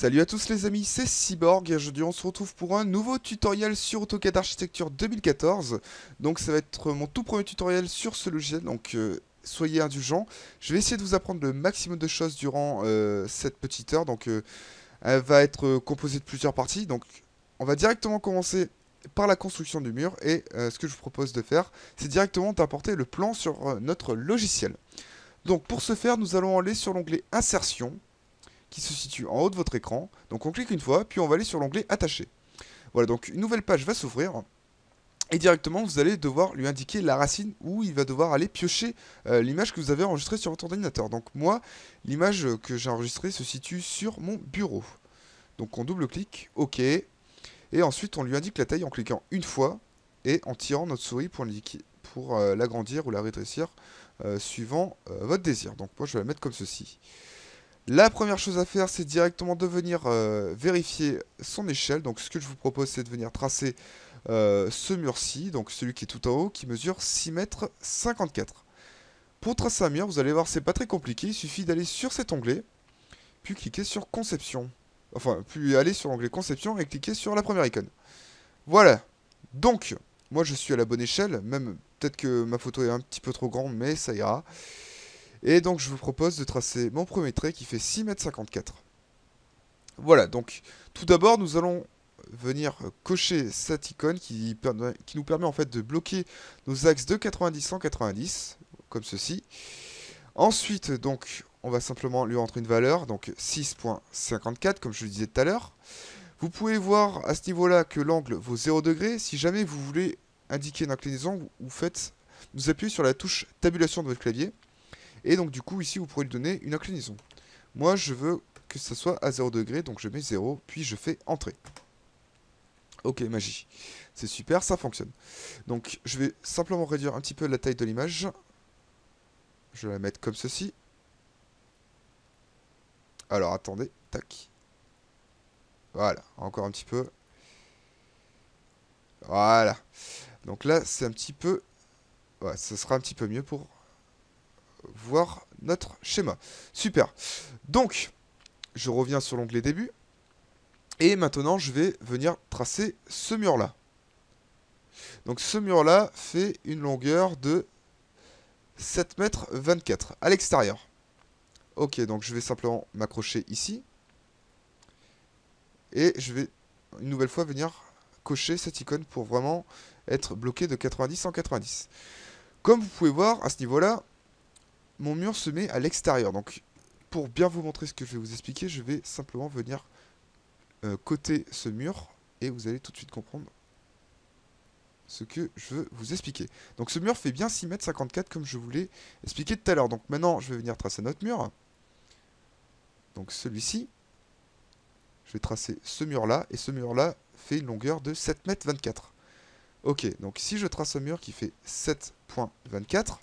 Salut à tous les amis, c'est Cyborg et aujourd'hui on se retrouve pour un nouveau tutoriel sur AutoCAD Architecture 2014. Donc ça va être mon tout premier tutoriel sur ce logiciel, donc soyez indulgents. Je vais essayer de vous apprendre le maximum de choses durant cette petite heure, donc elle va être composée de plusieurs parties. Donc on va directement commencer par la construction du mur et ce que je vous propose de faire, c'est directement d'importer le plan sur notre logiciel. Donc pour ce faire, nous allons aller sur l'onglet Insertion, qui se situe en haut de votre écran. Donc on clique une fois, puis on va aller sur l'onglet Attacher. Voilà, donc une nouvelle page va s'ouvrir. Et directement, vous allez devoir lui indiquer la racine où il va devoir aller piocher l'image que vous avez enregistrée sur votre ordinateur. Donc moi, l'image que j'ai enregistrée se situe sur mon bureau. Donc on double-clique, OK. Et ensuite, on lui indique la taille en cliquant une fois et en tirant notre souris pour l'agrandir ou la rétrécir suivant votre désir. Donc moi, je vais la mettre comme ceci. La première chose à faire, c'est directement de venir vérifier son échelle. Donc ce que je vous propose, c'est de venir tracer ce mur-ci, donc celui qui est tout en haut, qui mesure 6 mètres 54. Pour tracer un mur, vous allez voir, c'est pas très compliqué. Il suffit d'aller sur cet onglet, puis cliquer sur Conception. Enfin, puis aller sur l'onglet Conception et cliquer sur la première icône. Voilà. Donc, moi je suis à la bonne échelle, même peut-être que ma photo est un petit peu trop grande, mais ça ira. Et donc je vous propose de tracer mon premier trait qui fait 6,54 m. Voilà, donc tout d'abord nous allons venir cocher cette icône qui nous permet en fait de bloquer nos axes de 90 en 90, comme ceci. Ensuite, donc, on va simplement lui rentrer une valeur, donc 6,54 comme je le disais tout à l'heure. Vous pouvez voir à ce niveau-là que l'angle vaut 0 degré. Si jamais vous voulez indiquer une inclinaison, vous appuyez sur la touche tabulation de votre clavier. Et donc du coup ici vous pourrez lui donner une inclinaison. Moi je veux que ça soit à 0 degré, donc je mets 0, puis je fais entrer. Ok, magie. C'est super, ça fonctionne. Donc je vais simplement réduire un petit peu la taille de l'image. Je vais la mettre comme ceci. Alors attendez, tac. Voilà, encore un petit peu. Voilà. Donc là c'est un petit peu... Ouais, ce sera un petit peu mieux pour voir notre schéma. Super. Donc, je reviens sur l'onglet début. Et maintenant, je vais venir tracer ce mur-là. Donc, ce mur-là fait une longueur de 7,24 m à l'extérieur. Ok, donc je vais simplement m'accrocher ici. Et je vais une nouvelle fois venir cocher cette icône pour vraiment être bloqué de 90 en 90. Comme vous pouvez voir, à ce niveau-là, mon mur se met à l'extérieur. Donc, pour bien vous montrer ce que je vais vous expliquer, je vais simplement venir coter ce mur. Et vous allez tout de suite comprendre ce que je veux vous expliquer. Donc, ce mur fait bien 6,54 m comme je vous l'ai expliqué tout à l'heure. Donc, maintenant, je vais venir tracer notre mur. Donc, celui-ci. Je vais tracer ce mur-là. Et ce mur-là fait une longueur de 7,24 m. Ok, donc si je trace un mur qui fait 7,24,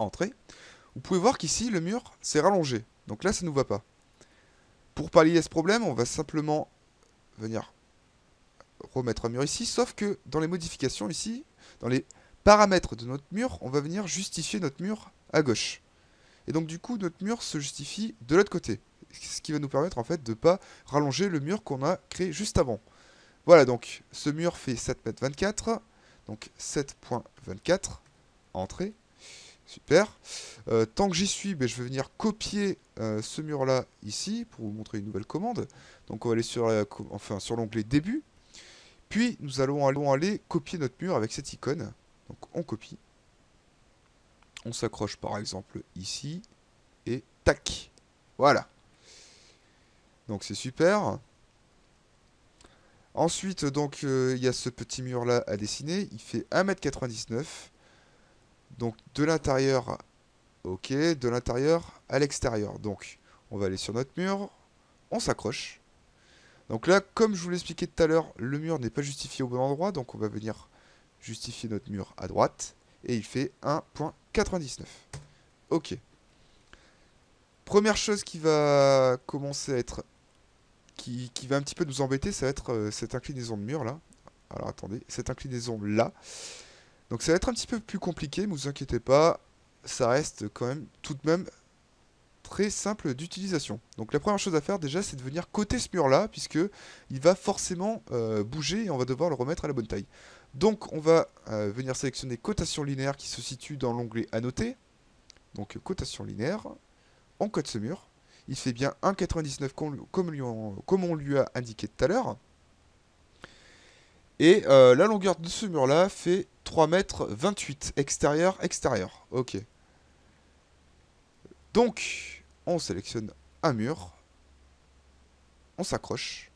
entrée, vous pouvez voir qu'ici le mur s'est rallongé. Donc là ça ne nous va pas. Pour pallier à ce problème, on va simplement venir remettre un mur ici, sauf que dans les modifications ici, dans les paramètres de notre mur, on va venir justifier notre mur à gauche. Et donc du coup notre mur se justifie de l'autre côté. Ce qui va nous permettre en fait de ne pas rallonger le mur qu'on a créé juste avant. Voilà, donc ce mur fait 7,24 m, donc 7,24, entrée, super. Tant que j'y suis, je vais venir copier ce mur-là ici, pour vous montrer une nouvelle commande. Donc on va aller sur l'onglet début, puis nous allons aller copier notre mur avec cette icône. Donc on copie, on s'accroche par exemple ici, et tac, voilà. Donc c'est super. Ensuite, donc, il y a ce petit mur-là à dessiner. Il fait 1,99 m. Donc, de l'intérieur, ok. De l'intérieur à l'extérieur. Donc, on va aller sur notre mur. On s'accroche. Donc là, comme je vous l'expliquais tout à l'heure, le mur n'est pas justifié au bon endroit. Donc, on va venir justifier notre mur à droite. Et il fait 1,99 m. Ok. Première chose qui va commencer à être... Qui va un petit peu nous embêter, ça va être cette inclinaison de mur là. Alors attendez, cette inclinaison là. Donc ça va être un petit peu plus compliqué, mais vous inquiétez pas, ça reste quand même tout de même très simple d'utilisation. Donc la première chose à faire déjà, c'est de venir coter ce mur-là, puisque il va forcément bouger et on va devoir le remettre à la bonne taille. Donc on va venir sélectionner cotation linéaire qui se situe dans l'onglet annoter. Donc cotation linéaire, on cote ce mur. Il fait bien 1,99 comme on lui a indiqué tout à l'heure. Et la longueur de ce mur-là fait 3,28 m, extérieur. Ok. Donc, on sélectionne un mur. On s'accroche.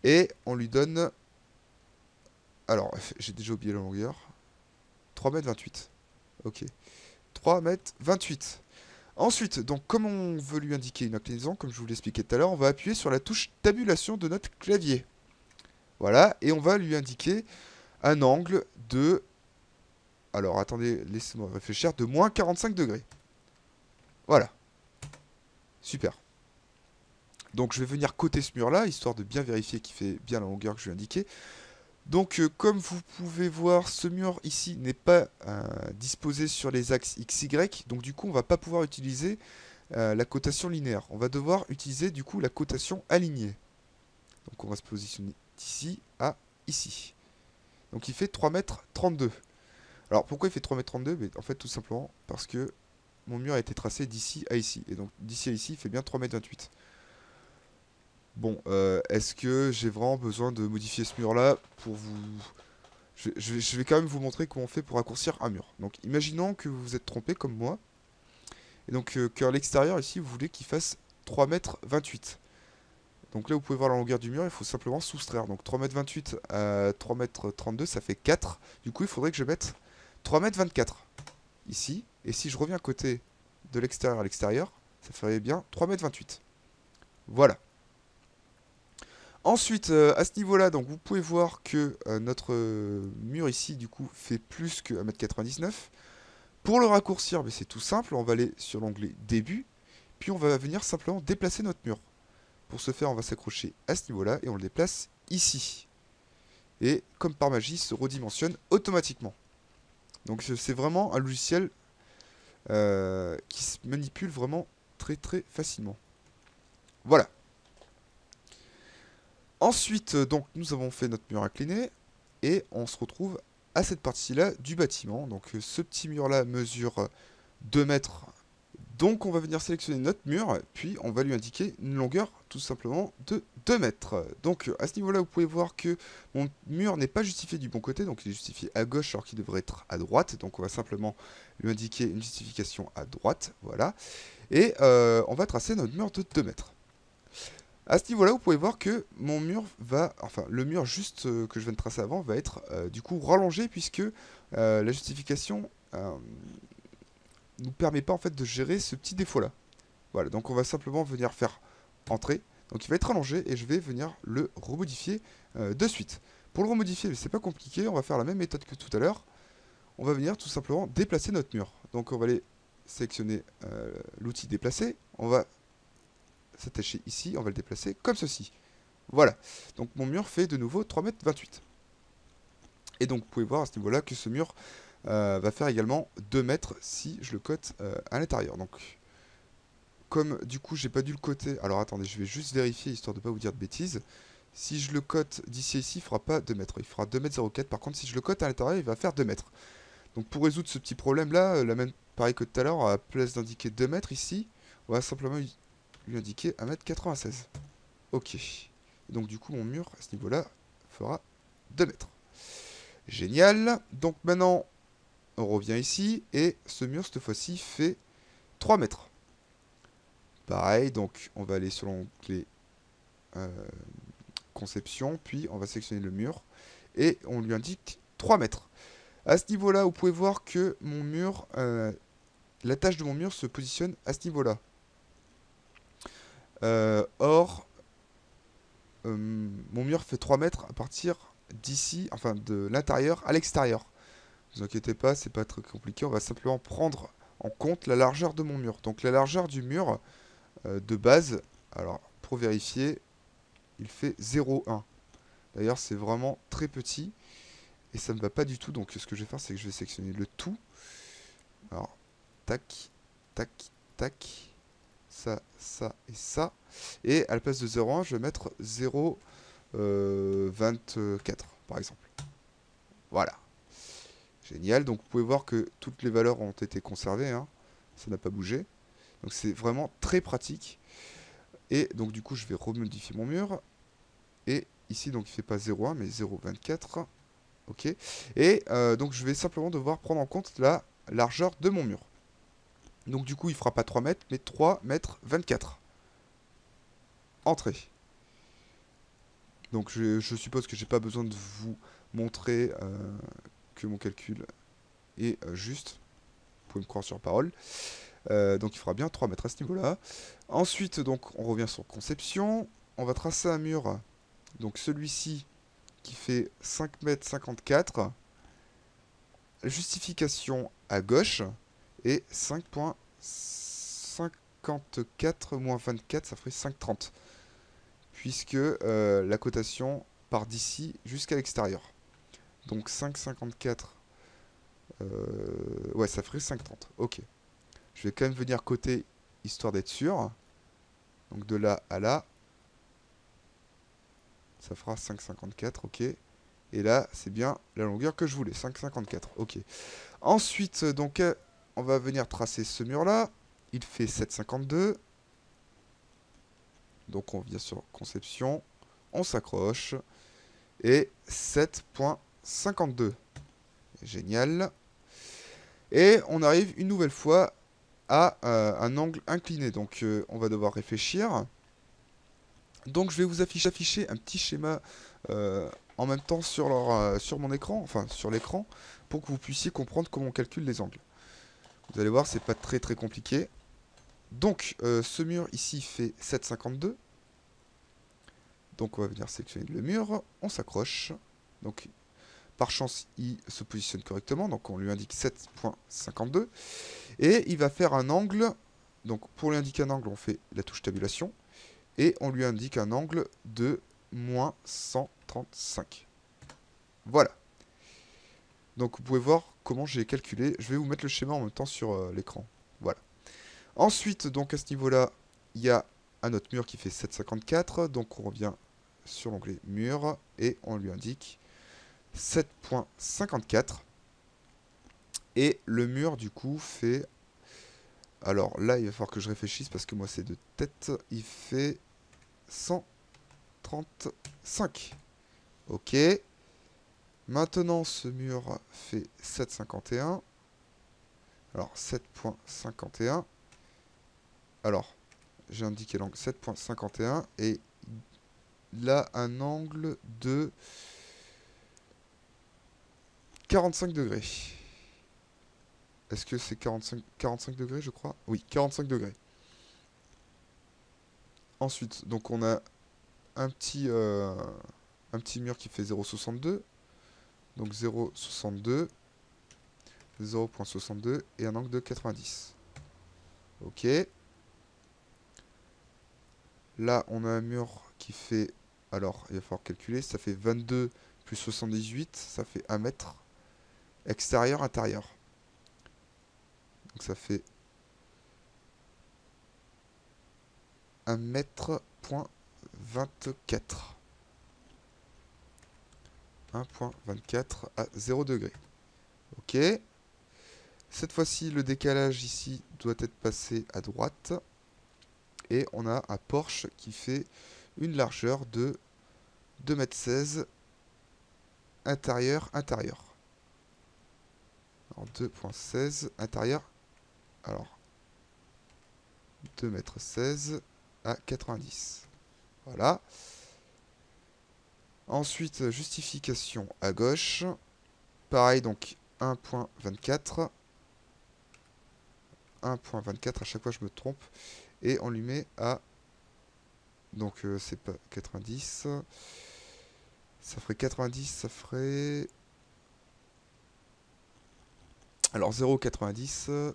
Et on lui donne... Alors, j'ai déjà oublié la longueur. 3,28 m. Ok. 3,28 m. Ensuite, donc comme on veut lui indiquer une inclinaison, comme je vous l'expliquais tout à l'heure, on va appuyer sur la touche tabulation de notre clavier. Voilà, et on va lui indiquer un angle de... Alors, attendez, laissez-moi réfléchir, de moins 45 degrés. Voilà. Super. Donc, je vais venir coter ce mur-là, histoire de bien vérifier qu'il fait bien la longueur que je lui ai indiquée. Donc, comme vous pouvez voir, ce mur ici n'est pas disposé sur les axes XY. Donc, du coup, on ne va pas pouvoir utiliser la cotation linéaire. On va devoir utiliser, du coup, la cotation alignée. Donc, on va se positionner d'ici à ici. Donc, il fait 3,32 m. Alors, pourquoi il fait 3,32 m? Mais en fait, tout simplement parce que mon mur a été tracé d'ici à ici. Et donc, d'ici à ici, il fait bien 3,28 m. Bon, est-ce que j'ai vraiment besoin de modifier ce mur-là pour vous... Je vais quand même vous montrer comment on fait pour raccourcir un mur. Donc, imaginons que vous vous êtes trompé comme moi. Et donc, qu'à l'extérieur, ici, vous voulez qu'il fasse 3,28 m. Donc là, vous pouvez voir la longueur du mur, il faut simplement soustraire. Donc 3,28 m à 3,32 m, ça fait 4. Du coup, il faudrait que je mette 3,24 m ici. Et si je reviens côté de l'extérieur à l'extérieur, ça ferait bien 3,28 m. Voilà. Ensuite, à ce niveau-là, donc vous pouvez voir que notre mur ici, du coup, fait plus que 1,99 m. Pour le raccourcir, c'est tout simple. On va aller sur l'onglet début. Puis on va venir simplement déplacer notre mur. Pour ce faire, on va s'accrocher à ce niveau-là et on le déplace ici. Et comme par magie, il se redimensionne automatiquement. Donc c'est vraiment un logiciel qui se manipule vraiment très très facilement. Voilà. Ensuite, donc nous avons fait notre mur incliné et on se retrouve à cette partie-là du bâtiment. Donc ce petit mur-là mesure 2 mètres. Donc on va venir sélectionner notre mur, puis on va lui indiquer une longueur tout simplement de 2 mètres. Donc à ce niveau-là, vous pouvez voir que mon mur n'est pas justifié du bon côté, donc il est justifié à gauche alors qu'il devrait être à droite. Donc on va simplement lui indiquer une justification à droite, voilà. Et on va tracer notre mur de 2 mètres. À ce niveau-là, vous pouvez voir que mon mur va, enfin le mur juste que je viens de tracer avant va être du coup rallongé puisque la justification nous permet pas en fait de gérer ce petit défaut là. Voilà, donc on va simplement venir faire entrer. Donc il va être allongé et je vais venir le remodifier de suite. Pour le remodifier, c'est pas compliqué, on va faire la même méthode que tout à l'heure. On va venir tout simplement déplacer notre mur. Donc on va aller sélectionner l'outil déplacer, on va s'attacher ici, on va le déplacer comme ceci. Voilà, donc mon mur fait de nouveau 3,28 m. Et donc vous pouvez voir à ce niveau-là que ce mur va faire également 2 mètres si je le cote à l'intérieur. Donc, comme du coup j'ai pas dû le coter, alors attendez, je vais juste vérifier histoire de pas vous dire de bêtises. Si je le cote d'ici à ici, il fera pas 2 mètres, il fera 2,04 m. Par contre, si je le cote à l'intérieur, il va faire 2 mètres. Donc pour résoudre ce petit problème là, la même pareil que tout à l'heure, à la place d'indiquer 2 mètres ici, on va simplement lui indiquer 1,96 m. Ok. Et donc du coup mon mur à ce niveau-là fera 2 mètres. Génial. Donc maintenant on revient ici et ce mur cette fois-ci fait 3 mètres. Pareil, donc on va aller sur l'onglet conception, puis on va sélectionner le mur et on lui indique 3 mètres. À ce niveau-là, vous pouvez voir que mon mur, la tâche de mon mur se positionne à ce niveau-là. Or, mon mur fait 3 mètres à partir d'ici, enfin de l'intérieur à l'extérieur. Ne vous inquiétez pas, c'est pas très compliqué, on va simplement prendre en compte la largeur de mon mur. Donc la largeur du mur de base, alors pour vérifier, il fait 0,1. D'ailleurs c'est vraiment très petit et ça ne va pas du tout, donc ce que je vais faire c'est que je vais sélectionner le tout. Alors, tac, tac, tac. ça, ça et ça. Et à la place de 0,1, je vais mettre 0,24 par exemple. Voilà. Génial. Donc vous pouvez voir que toutes les valeurs ont été conservées, hein. Ça n'a pas bougé. Donc c'est vraiment très pratique. Et donc du coup, je vais remodifier mon mur. Et ici, donc il ne fait pas 0,1, mais 0,24. Ok. Et donc je vais simplement devoir prendre en compte la largeur de mon mur. Donc du coup, il ne fera pas 3 mètres, mais 3 mètres 24. Entrée. Donc je suppose que j'ai pas besoin de vous montrer que mon calcul est juste. Vous pouvez me croire sur parole. Donc il fera bien 3 mètres à ce niveau-là. Ensuite, donc on revient sur conception. On va tracer un mur. Donc celui-ci qui fait 5 mètres 54. Justification à gauche. Et 5,54 moins 24, ça ferait 5,30. Puisque la cotation part d'ici jusqu'à l'extérieur. Donc 5,54. Ouais, ça ferait 5,30. Ok. Je vais quand même venir côté, histoire d'être sûr. Donc de là à là. Ça fera 5,54, ok. Et là, c'est bien la longueur que je voulais, 5,54, ok. Ensuite, donc, on va venir tracer ce mur-là. Il fait 7,52. Donc on vient sur conception. On s'accroche. Et 7,52. Génial. Et on arrive une nouvelle fois à un angle incliné. Donc on va devoir réfléchir. Donc je vais vous afficher un petit schéma en même temps sur mon écran, enfin sur l'écran, pour que vous puissiez comprendre comment on calcule les angles. Vous allez voir, c'est pas très compliqué. Donc ce mur ici fait 7,52. Donc on va venir sélectionner le mur, on s'accroche. Donc par chance, il se positionne correctement, donc on lui indique 7,52. Et il va faire un angle. Donc pour lui indiquer un angle, on fait la touche tabulation. Et on lui indique un angle de moins 135. Voilà. Donc vous pouvez voir comment j'ai calculé. Je vais vous mettre le schéma en même temps sur l'écran. Voilà. Ensuite, donc à ce niveau-là, il y a un autre mur qui fait 7,54. Donc on revient sur l'onglet mur et on lui indique 7,54. Et le mur du coup fait... Alors là, il va falloir que je réfléchisse parce que moi c'est de tête. Il fait 135. Ok. Maintenant, ce mur fait 7,51. Alors, 7,51. Alors, j'ai indiqué l'angle 7,51. Et là, un angle de 45 degrés. Est-ce que c'est 45 degrés, je crois? Oui, 45 degrés. Ensuite, donc on a un petit mur qui fait 0,62. Donc 0,62. 0,62 et un angle de 90. Ok. Là, on a un mur qui fait... Alors, il va falloir calculer. Ça fait 22 plus 78. Ça fait 1 mètre. Extérieur, intérieur. Donc ça fait 1 mètre point 24. 1,24 à 0 degré. Ok. Cette fois-ci, le décalage ici doit être passé à droite. Et on a un porche qui fait une largeur de 2,16 m intérieur. Alors 2,16 intérieur. Alors 2,16 m à 90. Voilà. Ensuite, justification à gauche. Pareil, donc 1,24. 1,24, à chaque fois je me trompe. Et on lui met à... Donc c'est pas 90. Ça ferait 90, ça ferait... Alors 0,90,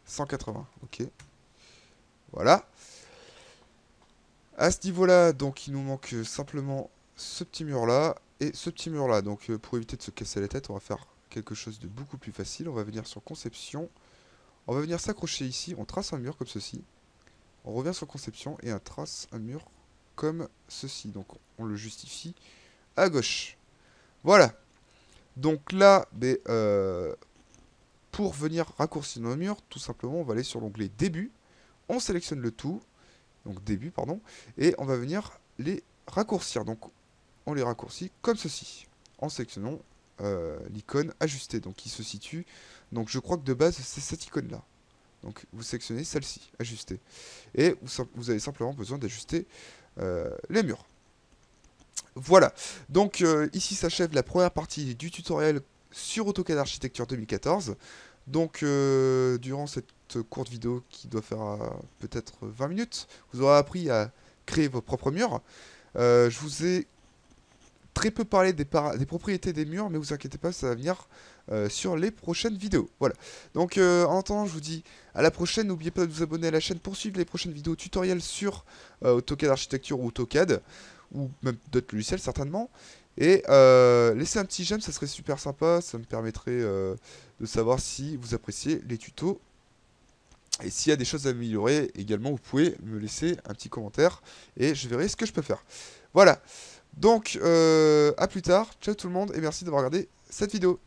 180, ok. Voilà. À ce niveau-là, donc il nous manque simplement ce petit mur-là et ce petit mur-là. Donc pour éviter de se casser la tête, on va faire quelque chose de beaucoup plus facile. On va venir sur conception. On va venir s'accrocher ici. On trace un mur comme ceci. On revient sur conception et on trace un mur comme ceci. Donc on le justifie à gauche. Voilà. Donc là, pour venir raccourcir nos murs, tout simplement, on va aller sur l'onglet début. On sélectionne le tout. Donc début, pardon. Et on va venir les raccourcir. Donc on les raccourcit comme ceci. En sélectionnant l'icône ajustée. Donc qui se situe. Donc je crois que de base, c'est cette icône-là. Donc vous sélectionnez celle-ci, ajustée. Et vous avez simplement besoin d'ajuster les murs. Voilà, donc ici s'achève la première partie du tutoriel sur AutoCAD Architecture 2014. Donc durant cette courte vidéo qui doit faire peut-être 20 minutes, vous aurez appris à créer vos propres murs. Je vous ai très peu parlé des propriétés des murs, mais vous inquiétez pas, ça va venir sur les prochaines vidéos. Voilà, donc en attendant, je vous dis à la prochaine. N'oubliez pas de vous abonner à la chaîne pour suivre les prochaines vidéos tutoriels sur AutoCAD Architecture ou AutoCAD, ou même d'autres logiciels certainement. Et laissez un petit j'aime, ça serait super sympa, ça me permettrait de savoir si vous appréciez les tutos. Et s'il y a des choses à améliorer également, vous pouvez me laisser un petit commentaire et je verrai ce que je peux faire. Voilà, donc à plus tard, ciao tout le monde et merci d'avoir regardé cette vidéo.